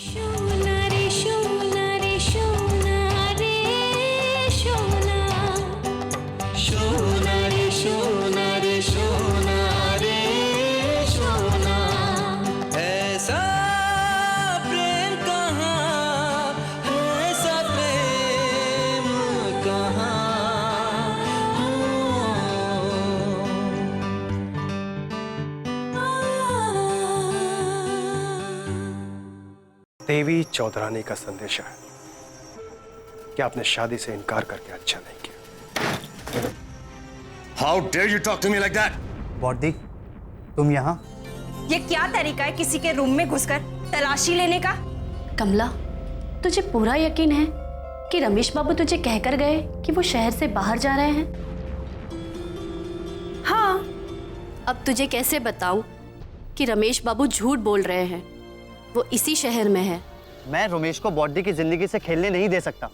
शोना रे शोना रे शोना रे शोना, शोना रे शोना रे शोना रे शोना। ऐसा प्रेम कहाँ, ऐसा प्रेम कहाँ देवी चौधरानी का संदेश है कि आपने शादी से इनकार करके अच्छा नहीं किया। How dare you talk to me like that? Body, तुम यहाँ? ये क्या तरीका है किसी के रूम में घुसकर तलाशी लेने का? कमला, तुझे पूरा यकीन है कि रमेश बाबू तुझे कहकर गए कि वो शहर से बाहर जा रहे हैं? हाँ। अब तुझे कैसे बताऊं कि रमेश बाबू झूठ बोल रहे हैं? वो इसी शहर में है। मैं रमेश को बॉडी की जिंदगी से खेलने नहीं दे सकता।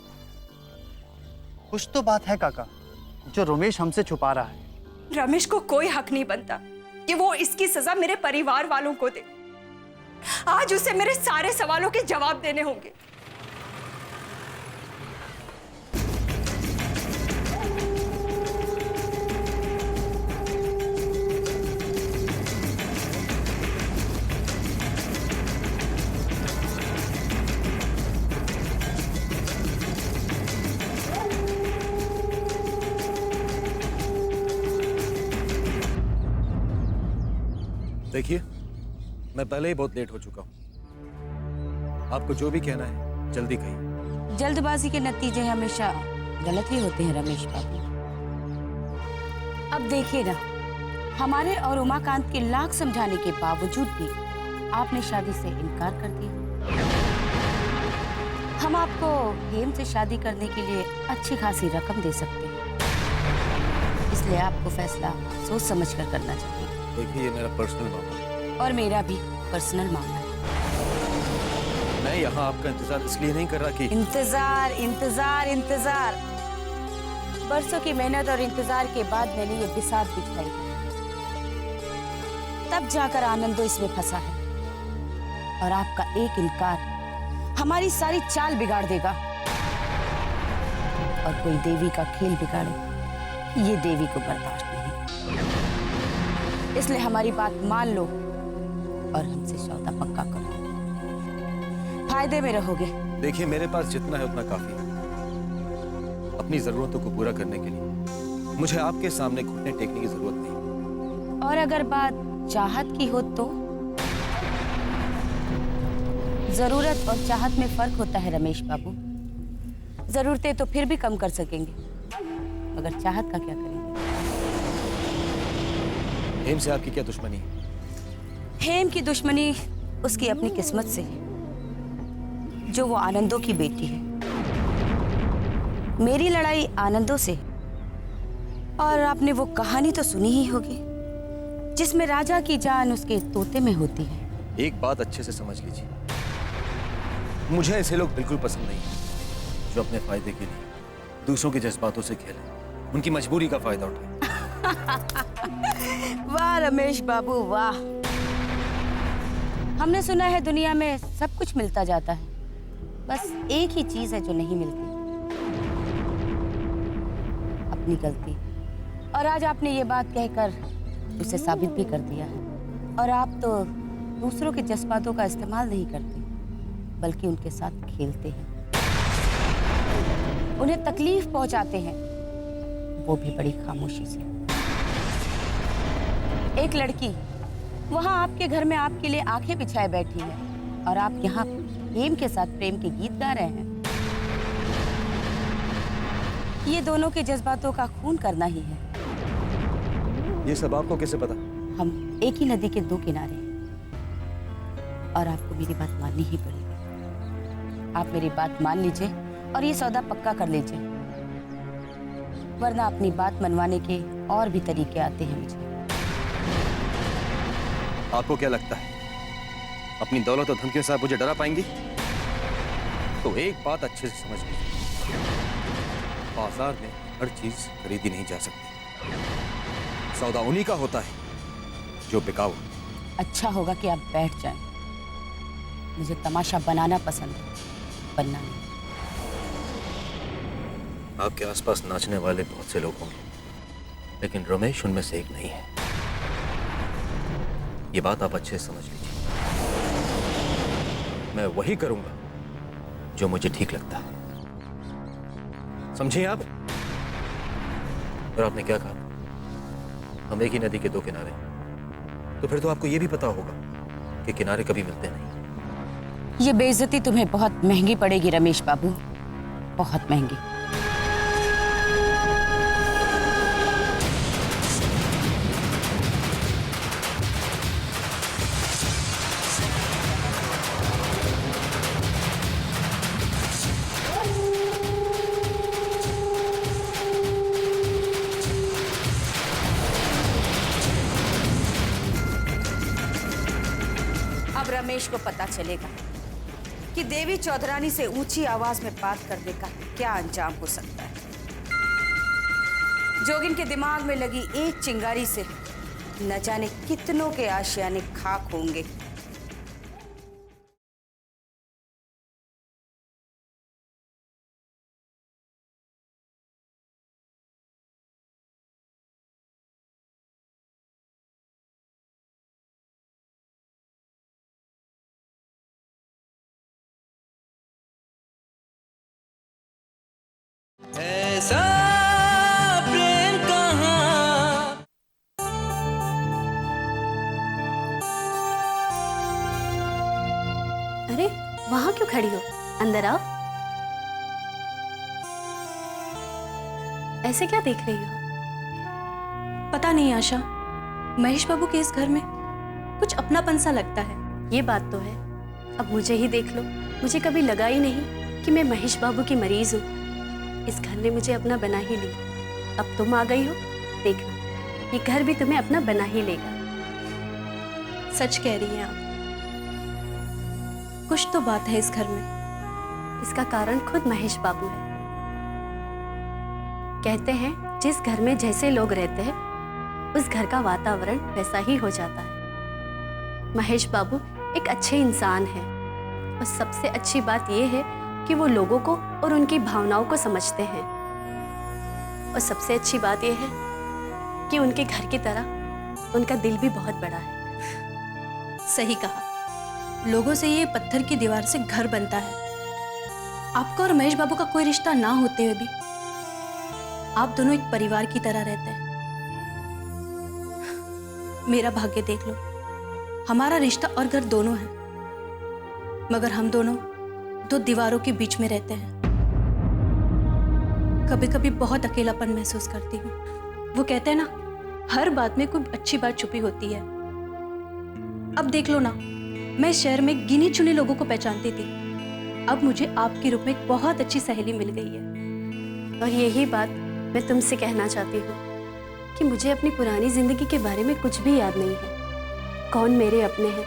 कुछ तो बात है काका, जो रमेश हमसे छुपा रहा है। रमेश को कोई हक नहीं बनता कि वो इसकी सजा मेरे परिवार वालों को दे। आज उसे मेरे सारे सवालों के जवाब देने होंगे। देखिए, मैं पहले ही बहुत लेट हो चुका हूं। आपको जो भी कहना है जल्दी कहिए। जल्दबाजी के नतीजे हमेशा गलत ही होते हैं रमेश बाबू। अब देखिए ना, हमारे और उमाकांत के लाख समझाने के बावजूद भी आपने शादी से इनकार कर दिया। हम आपको हेम से शादी करने के लिए अच्छी खासी रकम दे सकते हैं, इसलिए आपको फैसला सोच समझ कर करना चाहिए। देखिए, ये मेरा पर्सनल मामला है। और मेरा भी पर्सनल मामला है। मैं यहाँ आपका इंतजार इसलिए नहीं कर रहा कि इंतजार इंतजार इंतजार, बरसों की मेहनत और इंतजार के बाद मैंने ये बिसात बिछाई है। तब जाकर आनंदो इसमें फंसा है, और आपका एक इनकार हमारी सारी चाल बिगाड़ देगा। और कोई देवी का खेल बिगाड़े, ये देवी को बर्दाश्त नहीं। इसलिए हमारी बात मान लो और हमसे सौदा पक्का करो, फायदे में रहोगे। देखिए, मेरे पास जितना है उतना काफी है। अपनी जरूरतों को पूरा करने के लिए मुझे आपके सामने घुटने टेकने की जरूरत नहीं। और अगर बात चाहत की हो तो? जरूरत और चाहत में फर्क होता है रमेश बाबू। जरूरतें तो फिर भी कम कर सकेंगे, मगर चाहत का क्या करेंगे? हेम से आपकी क्या दुश्मनी है? हेम की दुश्मनी उसकी अपनी किस्मत से है, जो वो आनंदों की बेटी है। मेरी लड़ाई आनंदों से है। और आपने वो कहानी तो सुनी ही होगी जिसमें राजा की जान उसके तोते में होती है। एक बात अच्छे से समझ लीजिए, मुझे ऐसे लोग बिल्कुल पसंद नहीं जो अपने फायदे के लिए दूसरों के जज्बातों से खेलें, उनकी मजबूरी का फायदा उठाएं। वाह रमेश बाबू वाह। हमने सुना है दुनिया में सब कुछ मिलता जाता है, बस एक ही चीज है जो नहीं मिलती, अपनी गलती। और आज आपने ये बात कहकर उसे साबित भी कर दिया है। और आप तो दूसरों के जज्बातों का इस्तेमाल नहीं करते, बल्कि उनके साथ खेलते हैं, उन्हें तकलीफ पहुंचाते हैं, वो भी बड़ी खामोशी से। एक लड़की वहां आपके घर में आपके लिए आंखें बिछाए बैठी है, और आप यहाँ हेम के साथ प्रेम के गीत गा रहे हैं। ये दोनों के जज्बातों का खून करना ही है। ये सब आपको कैसे पता? हम एक ही नदी के दो किनारे हैं, और आपको मेरी बात माननी ही पड़ेगी। आप मेरी बात मान लीजिए और ये सौदा पक्का कर लीजिए, वरना अपनी बात मनवाने के और भी तरीके आते हैं मुझे। आपको क्या लगता है अपनी दौलत और धमकियों से आप मुझे डरा पाएंगी? तो एक बात अच्छे से समझ लीजिए, बाजार में हर चीज खरीदी नहीं जा सकती। सौदा उन्हीं का होता है जो बिकाऊ। अच्छा होगा कि आप बैठ जाएं। मुझे तमाशा बनाना पसंद है, बनना नहीं। आपके आसपास नाचने वाले बहुत से लोग होंगे, लेकिन रमेश उनमें से एक नहीं है। ये बात आप अच्छे से समझ लीजिए। मैं वही करूंगा जो मुझे ठीक लगता है, समझिए आप। और आपने क्या कहा? हम एक ही नदी के दो किनारे, तो फिर तो आपको यह भी पता होगा कि किनारे कभी मिलते नहीं। ये बेइज्जती तुम्हें बहुत महंगी पड़ेगी रमेश बाबू, बहुत महंगी। अब रमेश को पता चलेगा कि देवी चौधरानी से ऊंची आवाज में बात करने का क्या अंजाम हो सकता है। जोगिन के दिमाग में लगी एक चिंगारी से न जाने कितनों के आशियाने खाक होंगे। ऐसा प्रेम कहाँ। अरे वहां क्यों खड़ी हो? अंदर आओ। ऐसे क्या देख रही हो? पता नहीं आशा, महेश बाबू के इस घर में कुछ अपनापन सा लगता है। ये बात तो है। अब मुझे ही देख लो, मुझे कभी लगा ही नहीं कि मैं महेश बाबू की मरीज हूँ। इस घर ने मुझे अपना बना ही लिया। अब तुम आ गई हो, देखना ये घर भी तुम्हें अपना बना ही लेगा। सच कह रही हैं आप। कुछ तो बात है इस घर में। इसका कारण खुद महेश बाबू है। कहते हैं जिस घर में जैसे लोग रहते हैं उस घर का वातावरण वैसा ही हो जाता है। महेश बाबू एक अच्छे इंसान हैं और सबसे अच्छी बात यह है कि वो लोगों को और उनकी भावनाओं को समझते हैं। और सबसे अच्छी बात यह है कि उनके घर की तरह उनका दिल भी बहुत बड़ा है। सही कहा, लोगों से ये पत्थर की दीवार से घर बनता है। आपका और महेश बाबू का कोई रिश्ता ना होते हुए भी आप दोनों एक परिवार की तरह रहते हैं। मेरा भाग्य देख लो, हमारा रिश्ता और घर दोनों है, मगर हम दोनों दो दीवारों के बीच में रहते हैं। कभी कभी बहुत अकेलापन महसूस करती हूँ। वो कहते हैं ना, हर बात में कोई अच्छी बात छुपी होती है। अब देख लो ना, मैं शहर में गिनी चुनी लोगों को पहचानती थी, अब मुझे आपके रूप में एक बहुत अच्छी सहेली मिल गई है। और यही बात मैं तुमसे कहना चाहती हूँ कि मुझे अपनी पुरानी जिंदगी के बारे में कुछ भी याद नहीं है। कौन मेरे अपने हैं,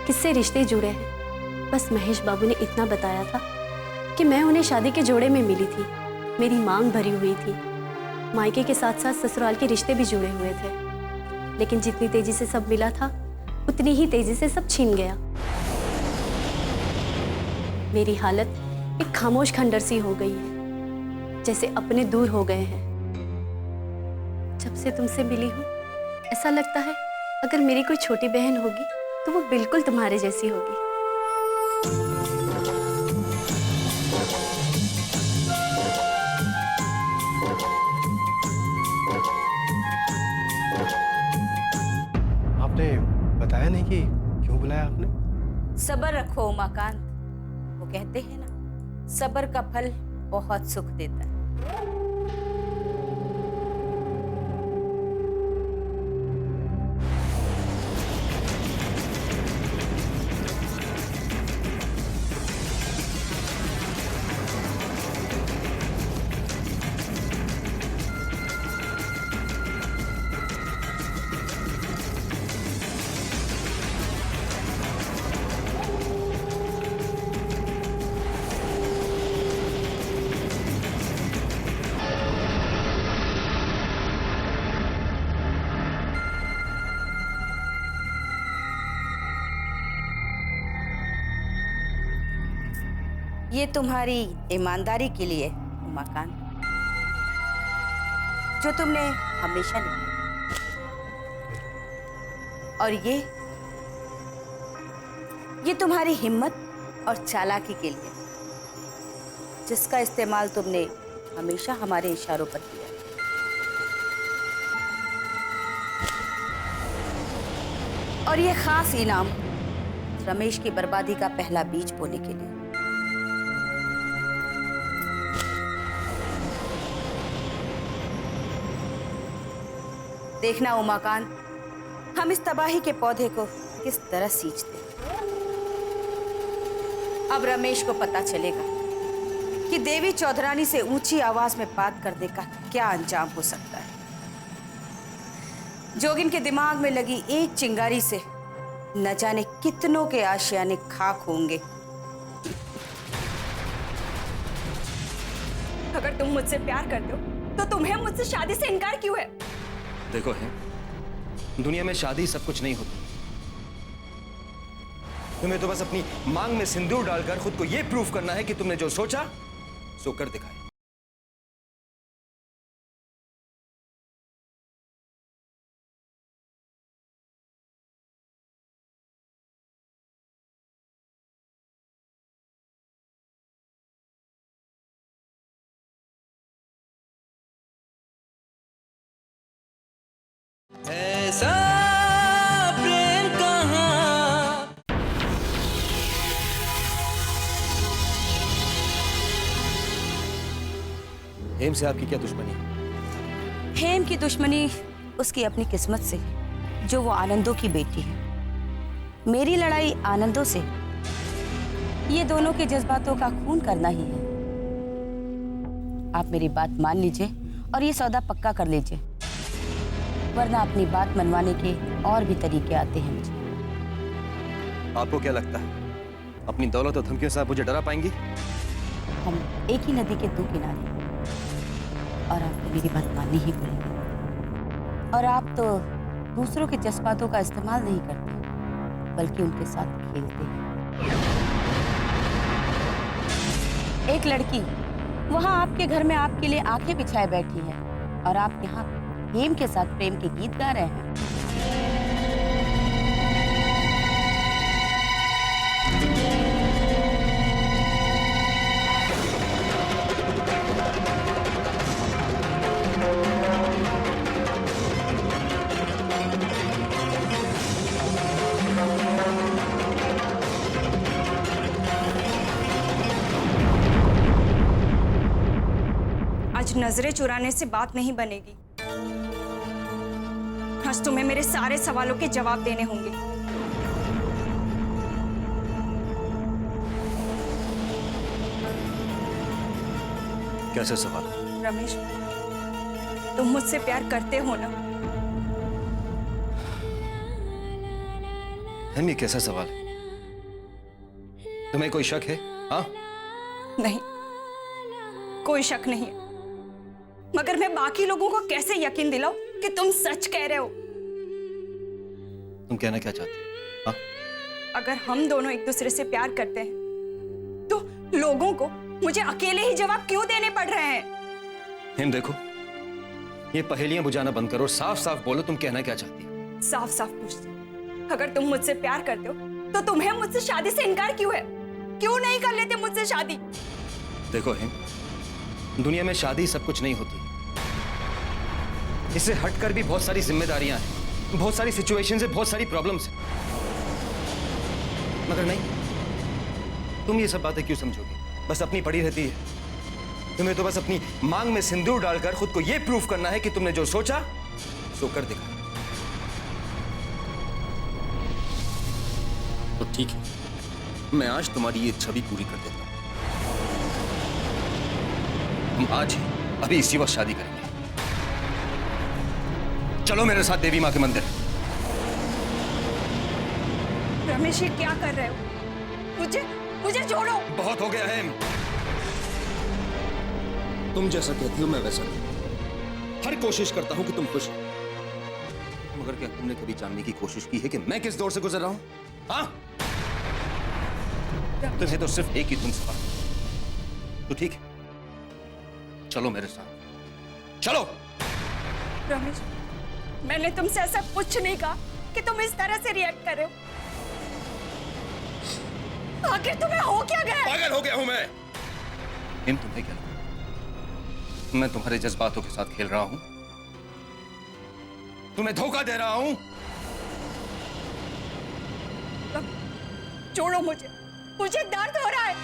किससे रिश्ते जुड़े हैं, बस महेश बाबू ने इतना बताया था कि मैं उन्हें शादी के जोड़े में मिली थी। मेरी मांग भरी हुई थी। मायके के साथ साथ ससुराल के रिश्ते भी जुड़े हुए थे, लेकिन जितनी तेजी से सब मिला था उतनी ही तेजी से सब छीन गया। मेरी हालत एक खामोश खंडर सी हो गई है, जैसे अपने दूर हो गए हैं। जब से तुमसे मिली हूँ ऐसा लगता है अगर मेरी कोई छोटी बहन होगी तो वो बिल्कुल तुम्हारे जैसी होगी। आपने बताया नहीं कि क्यों बुलाया आपने? सब्र रखो उमाकांत, वो कहते हैं ना, सब्र का फल बहुत सुख देता है। ये तुम्हारी ईमानदारी के लिए उमाकांत, जो तुमने हमेशा निभाई। और ये तुम्हारी हिम्मत और चालाकी के लिए, जिसका इस्तेमाल तुमने हमेशा हमारे इशारों पर किया। और ये खास इनाम रमेश की बर्बादी का पहला बीज बोने के लिए। देखना उमाकांत, हम इस तबाही के पौधे को किस तरह सींचते हैं। अब रमेश को पता चलेगा कि देवी चौधरानी से ऊंची आवाज में बात करने का क्या अंजाम हो सकता है। जोगिन के दिमाग में लगी एक चिंगारी से न जाने कितनों के आशियाने खाक होंगे। अगर तुम मुझसे प्यार करते हो तो तुम्हें मुझसे शादी से इनकार क्यों है? देखो है, दुनिया में शादी सब कुछ नहीं होती। तुम्हें तो बस अपनी मांग में सिंदूर डालकर खुद को यह प्रूफ करना है कि तुमने जो सोचा सो कर दिखाया। ऐसा प्रेम कहाँ। हेम से आपकी क्या दुश्मनी है? हेम की दुश्मनी उसकी अपनी किस्मत से, जो वो आनंदों की बेटी है। मेरी लड़ाई आनंदों से, ये दोनों के जज्बातों का खून करना ही है। आप मेरी बात मान लीजिए और ये सौदा पक्का कर लीजिए, वरना अपनी बात मनवाने के और भी तरीके आते हैं मुझे। आपको क्या लगता है अपनी दौलत और धमकियों से आप मुझे डरा पाएंगी? हम एक ही नदी के दो किनारे हैं और आपको मेरी बात माननी ही पड़ेगी। और आप तो दूसरों के जज्बातों का इस्तेमाल नहीं करते, बल्कि उनके साथ खेलते हैं। एक लड़की वहां आपके घर में आपके लिए आंखें बिछाए बैठी है और आप यहाँ हेम के साथ प्रेम के गीत गा रहे हैं। आज नजरें चुराने से बात नहीं बनेगी। आज तुम्हें मेरे सारे सवालों के जवाब देने होंगे। कैसे सवाल? रमेश, तुम मुझसे प्यार करते हो ना? हेम, ये कैसा सवाल है? तुम्हें कोई शक है? हाँ? नहीं, कोई शक नहीं है। मगर मैं बाकी लोगों को कैसे यकीन दिलाऊं कि तुम सच कह रहे हो? तुम कहना क्या चाहती हो? हाँ? अगर हम दोनों एक दूसरे से प्यार करते हैं तो लोगों को मुझे अकेले ही जवाब क्यों देने पड़ रहे हैं? हेम देखो, ये पहेलियां बुझाना बंद करो, साफ साफ बोलो तुम कहना क्या चाहती हो? साफ साफ पूछती, अगर तुम मुझसे प्यार करते हो तो तुम्हें मुझसे शादी से इनकार क्यों है? क्यों नहीं कर लेते मुझसे शादी? देखो हेम, दुनिया में शादी सब कुछ नहीं होती। इससे हटकर भी बहुत सारी जिम्मेदारियां हैं, बहुत सारी सिचुएशंस है, बहुत सारी प्रॉब्लम्स हैं। मगर नहीं, तुम ये सब बातें क्यों समझोगे? बस अपनी पड़ी रहती है। तुम्हें तो बस अपनी मांग में सिंदूर डालकर खुद को यह प्रूफ करना है कि तुमने जो सोचा सो कर दिखा। तो ठीक है, मैं आज तुम्हारी ये छवि पूरी कर देता हूं। हम आज ही अभी इसी वक्त शादी करेंगे। चलो मेरे साथ देवी मां के मंदिर। रमेश, ये क्या कर रहे हो? मुझे छोड़ो। बहुत हो गया है। तुम जैसा कहती हो मैं वैसा नहीं। हर कोशिश करता हूं कि तुम खुश हो, मगर क्या तुमने कभी जानने की कोशिश की है कि मैं किस दौर से गुजर रहा हूं? हाँ? तुम्हें तो सिर्फ एक ही धुन सवाल, तो ठीक है, चलो मेरे साथ, चलो। रमेश, मैंने तुमसे ऐसा कुछ नहीं कहा कि तुम इस तरह से रिएक्ट कर रहे हो। आखिर तुम्हें हो क्या गया? पागल हो गया हूं मैं। हिम, तुम्हें क्या लगा मैं तुम्हारे जज्बातों के साथ खेल रहा हूं? तुम्हें धोखा दे रहा हूं? छोड़ो मुझे दर्द हो रहा है।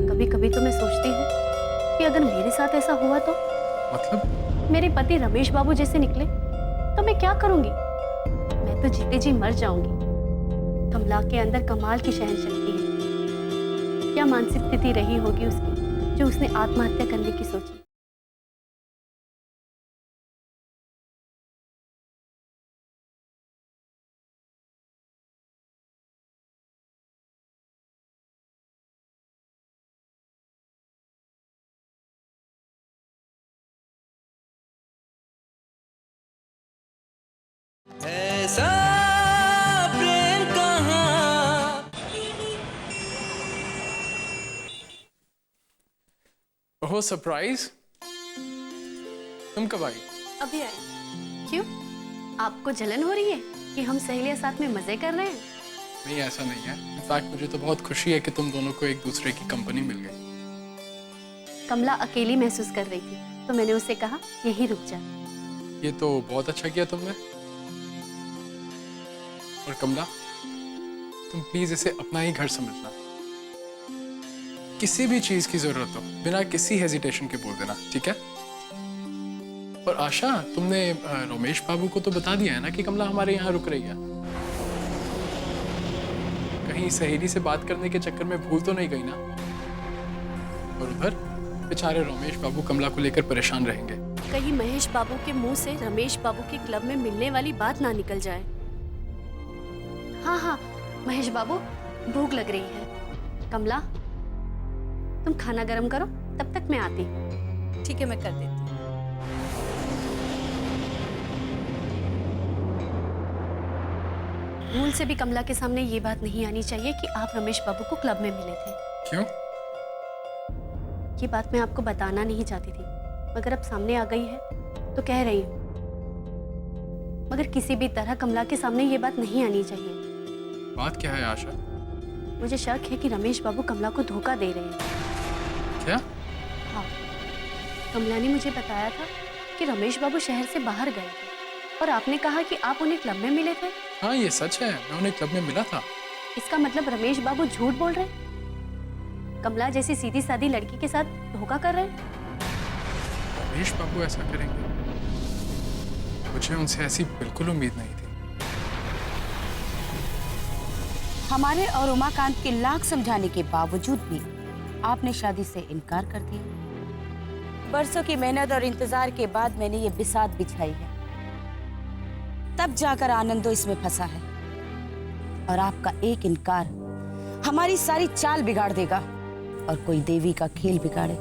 कभी कभी तो मैं सोचती हूँ कि अगर मेरे साथ ऐसा हुआ तो मतलब? मेरे पति रमेश बाबू जैसे निकले तो मैं क्या करूंगी? मैं तो जीते जी मर जाऊंगी। कमला के अंदर कमाल की सहनशक्ति है। क्या मानसिक स्थिति रही होगी उसकी जो उसने आत्महत्या करने की सोची। ऐसा प्रेम कहाँ। ओह सरप्राइज, तुम कब आई? अभी आई। क्यों, आपको जलन हो रही है कि हम सहेलियां साथ में मजे कर रहे हैं? नहीं, ऐसा नहीं है। इनफैक्ट मुझे तो बहुत खुशी है कि तुम दोनों को एक दूसरे की कंपनी मिल गई। कमला अकेली महसूस कर रही थी तो मैंने उसे कहा यहीं रुक जा। ये तो बहुत अच्छा किया तुमने। और कमला, तुम प्लीज इसे अपना ही घर समझना। किसी भी चीज की जरूरत हो बिना किसी हेजिटेशन के बोल देना, ठीक है? और आशा, तुमने रमेश बाबू को तो बता दिया है ना कि कमला हमारे यहाँ रुक रही है? कहीं सहेली से बात करने के चक्कर में भूल तो नहीं गई ना? और उधर बेचारे रमेश बाबू कमला को लेकर परेशान रहेंगे। कहीं महेश बाबू के मुंह से रमेश बाबू के क्लब में मिलने वाली बात ना निकल जाए। हाँ हाँ महेश बाबू, भूख लग रही है। कमला, तुम खाना गर्म करो, तब तक मैं आती। ठीक है, मैं कर देती हूँ। भूल से भी कमला के सामने ये बात नहीं आनी चाहिए कि आप रमेश बाबू को क्लब में मिले थे। क्यों? ये बात मैं आपको बताना नहीं चाहती थी, मगर अब सामने आ गई है तो कह रही हूँ। मगर किसी भी तरह कमला के सामने ये बात नहीं आनी चाहिए। बात क्या है आशा? मुझे शक है कि रमेश बाबू कमला को धोखा दे रहे हैं। क्या? हाँ, कमला ने मुझे बताया था कि रमेश बाबू शहर से बाहर गए थे और आपने कहा कि आप उन्हें क्लब में मिले थे। हाँ, ये सच है, मैं उन्हें क्लब में मिला था। इसका मतलब रमेश बाबू झूठ बोल रहे हैं? कमला जैसी सीधी सादी लड़की के साथ धोखा कर रहे हैं? रमेश बाबू ऐसा करेंगे? मुझे उनसे ऐसी बिल्कुल उम्मीद नहीं थी। हमारे और उमाकांत के लाख समझाने के बावजूद भी आपने शादी से इनकार कर दिया। बरसों की मेहनत और इंतजार के बाद मैंने ये बिसात बिछाई है, तब जाकर आनंदो इसमें फंसा है। और आपका एक इनकार हमारी सारी चाल बिगाड़ देगा, और कोई देवी का खेल बिगाड़े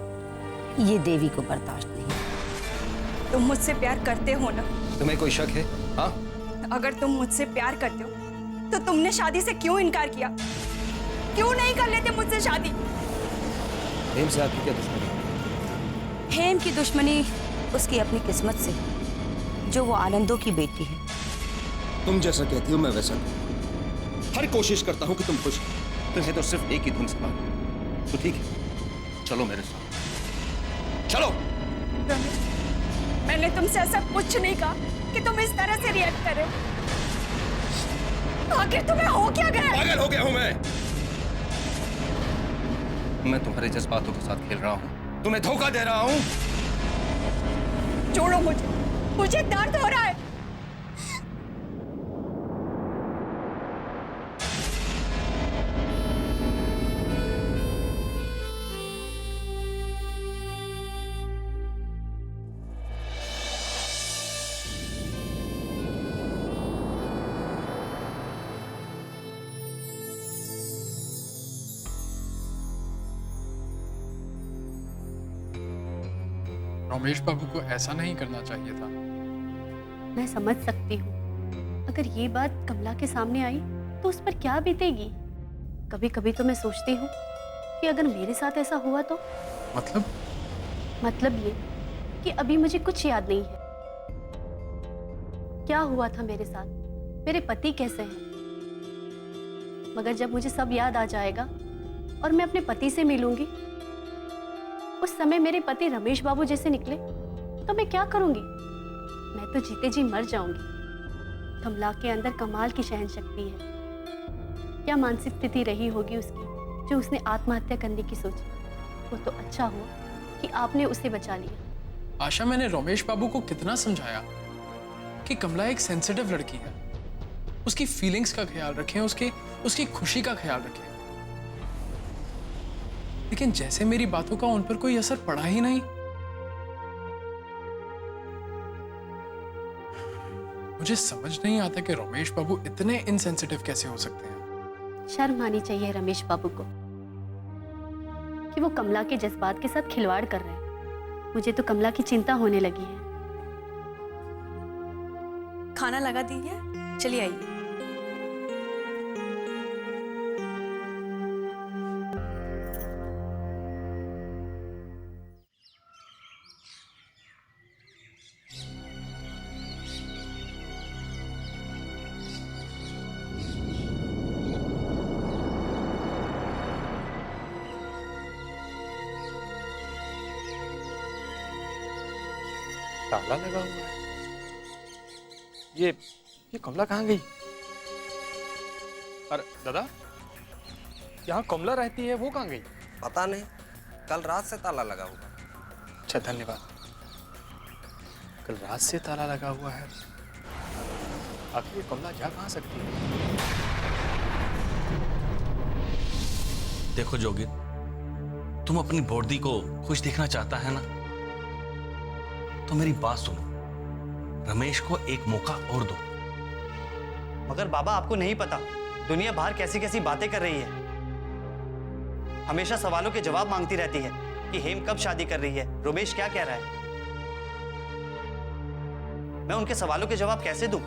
ये देवी को बर्दाश्त नहीं। तुम मुझसे प्यार करते हो ना? तुम्हें कोई शक है? हाँ? अगर तुम मुझसे प्यार करते हो तो तुमने शादी से क्यों इनकार किया? क्यों नहीं कर लेते मुझसे शादी? हेम से आपकी क्या दुश्मनी? हेम की दुश्मनी उसकी अपनी किस्मत से, जो वो आनंदों की बेटी है। तुम जैसा कहती हो मैं वैसा करूं। हर कोशिश करता हूं कि तुम खुश हो। तुम्हें तो सिर्फ एक ही धुन से बात। तो ठीक है, चलो मेरे साथ, चलो। रमेश, मैंने तुमसे ऐसा कुछ नहीं कहा कि तुम इस तरह से रिएक्ट कर रहे हो। आखिर तुम्हें हो क्या गया? पागल हो गया हूं मैं। मैं तुम्हारे जज्बातों के साथ खेल रहा हूँ, तुम्हें धोखा दे रहा हूँ। छोड़ो मुझे दर्द हो रहा है। रमेश बाबू को ऐसा नहीं करना चाहिए था। मैं समझ सकती हूँ, अगर ये बात कमला के सामने आई तो उस पर क्या बीतेगी। कभी कभी तो मैं सोचती हूँ कि अगर मेरे साथ ऐसा हुआ तो। मतलब ये कि अभी मुझे कुछ याद नहीं है। क्या हुआ था मेरे साथ, मेरे पति कैसे हैं, मगर जब मुझे सब याद आ जाएगा और मैं अपने पति से मिलूंगी, उस समय मेरे पति रमेश बाबू जैसे निकले तो मैं क्या करूंगी। मैं तो जीते जी मर जाऊंगी। कमला के अंदर कमाल की सहन शक्ति है। क्या मानसिक स्थिति रही होगी उसकी जो उसने आत्महत्या करने की सोची। वो तो अच्छा हुआ कि आपने उसे बचा लिया। आशा, मैंने रमेश बाबू को कितना समझाया कि कमला एक सेंसिटिव लड़की है, उसकी फीलिंग्स का ख्याल रखें, उसकी खुशी का ख्याल रखें। लेकिन जैसे मेरी बातों का उन पर कोई असर पड़ा ही नहीं। मुझे समझ नहीं आता कि रमेश बाबू इतने इनसेंसिटिव कैसे हो सकते हैं। शर्म आनी चाहिए रमेश बाबू को कि वो कमला के जज्बात के साथ खिलवाड़ कर रहे हैं। मुझे तो कमला की चिंता होने लगी है। खाना लगा दीजिए, चलिए आइए। ताला लगा हुआ है। ये कमला कहाँ गई? अरे दादा, यहाँ कमला रहती है, वो कहाँ गई? पता नहीं, कल रात से ताला लगा हुआ। अच्छा, धन्यवाद। कल रात से ताला लगा हुआ है। आखिर कमला जा कहाँ सकती है? देखो जोगिन, तुम अपनी बोर्डी को खुश देखना चाहता है ना, तो मेरी बात सुनो, रमेश को एक मौका और दो। मगर बाबा, आपको नहीं पता दुनिया बाहर कैसी कैसी बातें कर रही है। हमेशा सवालों के जवाब मांगती रहती है कि हेम कब शादी कर रही है, रमेश क्या कह रहा है। मैं उनके सवालों के जवाब कैसे दूं?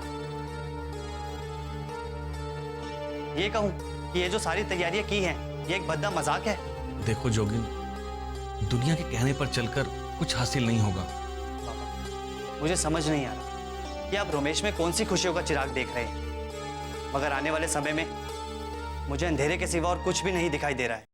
ये कहूं कि ये जो सारी तैयारियां की हैं, ये एक भद्दा मजाक है। देखो जोगिन, दुनिया के कहने पर चलकर कुछ हासिल नहीं होगा। मुझे समझ नहीं आ रहा कि आप रमेश में कौन सी खुशियों का चिराग देख रहे हैं, मगर आने वाले समय में मुझे अंधेरे के सिवा और कुछ भी नहीं दिखाई दे रहा है।